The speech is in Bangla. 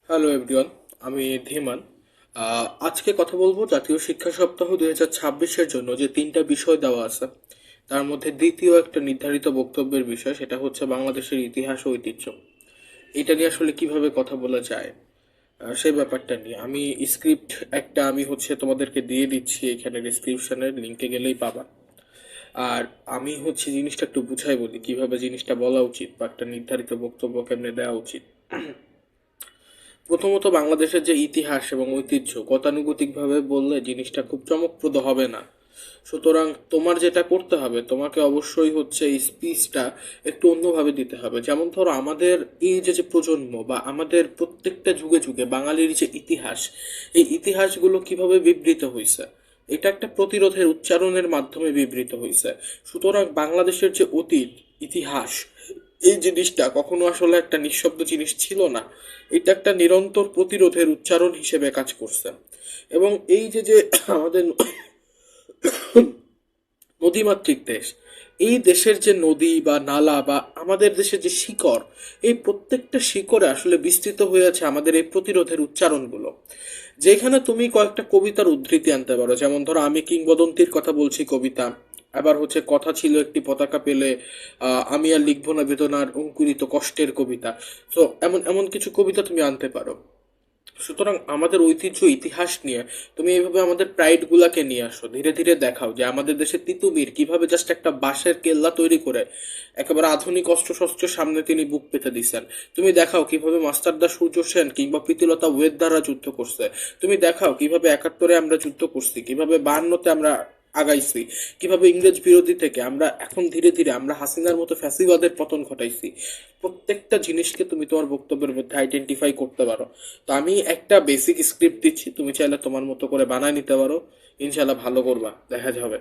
হ্যালো এভরিওয়ান, আমি ধীমান। আজকে কথা বলবো জাতীয় শিক্ষা সপ্তাহ 2026-এর জন্য যে তিনটা বিষয় দেওয়া আছে তার মধ্যে দ্বিতীয় একটা নির্ধারিত বক্তব্যের বিষয়, সেটা হচ্ছে বাংলাদেশের ইতিহাস ও ঐতিহ্য। এটা নিয়ে আসলে কিভাবে কথা বলা যায় সেই ব্যাপারটা নিয়ে আমি স্ক্রিপ্ট একটা তোমাদেরকে দিয়ে দিচ্ছি, এখানে ডিসক্রিপশনের লিঙ্কে গেলেই পাবা। আর আমি জিনিসটা একটু বুঝাই বলি কিভাবে জিনিসটা বলা উচিত বা একটা নির্ধারিত বক্তব্য কেমনে দেওয়া উচিত। প্রথমত, বাংলাদেশের যে ইতিহাস এবং ঐতিহ্য গতানুগতিকভাবে বললে জিনিসটা খুব চমকপ্রদ হবে না। সুতরাং তোমার যেটা করতে হবে, তোমাকে অবশ্যই এই স্পিচটা একটু অন্যভাবে দিতে হবে। যেমন ধরো, আমাদের এই যে যে প্রজন্ম বা আমাদের প্রত্যেকটা যুগে যুগে বাঙালির যে ইতিহাস, এই ইতিহাসগুলো কিভাবে বিবৃত হয়েছে, এটা একটা প্রতিরোধের উচ্চারণের মাধ্যমে বিবৃত হয়েছে। সুতরাং বাংলাদেশের যে অতীত ইতিহাস, এই জিনিসটা কখনো আসলে একটা নিঃশব্দ জিনিস ছিল না। এটা একটা নিরন্তর প্রতিরোধের উচ্চারণ হিসেবে কাজ করছে। এবং এই যে যে আমাদের নদীমাতৃক দেশ, এই দেশের যে নদী বা নালা বা আমাদের দেশের যে শিকড়, এই প্রত্যেকটা শিকড়ে আসলে বিস্তৃত হয়ে আছে আমাদের এই প্রতিরোধের উচ্চারণগুলো। যেখানে তুমি কয়েকটা কবিতার উদ্ধৃতি আনতে পারো, যেমন ধরো আমি কিংবদন্তির কথা বলছি কবিতা, আবার কথা ছিল একটি পতাকা পেলে, আমি আর লিখবো না বেদনার অঙ্কুরিত কষ্টের কবিতা। তো এমন এমন কিছু কবিতা তুমি আনতে পারো। সুতরাং আমাদের ঐতিহ্য ইতিহাস নিয়ে তুমি এইভাবে আমাদের প্রাইড গুলাকে নিয়ে আসো, ধীরে ধীরে দেখাও যে আমাদের দেশে তিতুমির কিভাবে জাস্ট একটা বাঁশের কেল্লা তৈরি করে একেবারে আধুনিক অস্ত্র শস্ত্রের সামনে তিনি বুক পেতে দিচ্ছেন। তুমি দেখাও কিভাবে মাস্টারদা সূর্য সেন কিংবা প্রীতিলতা ওয়েদ দ্বারা যুদ্ধ করছে। তুমি দেখাও কিভাবে 71-এ আমরা যুদ্ধ করছি, কিভাবে 52-তে আমরা আগাইছি, কিভাবে ইংরেজ বিরোধী থেকে আমরা এখন ধীরে ধীরে আমরা হাসিনার মতো ফ্যাসিবাদের পতন ঘটাইছি। প্রত্যেকটা জিনিসকে তুমি তোমার বক্তব্যের মধ্যে আইডেন্টিফাই করতে পারো। তো আমি একটা বেসিক স্ক্রিপ্ট দিচ্ছি, তুমি চাইলে তোমার মতো করে বানায় নিতে পারো। ইনশাল্লাহ ভালো করবা, দেখা যাবে।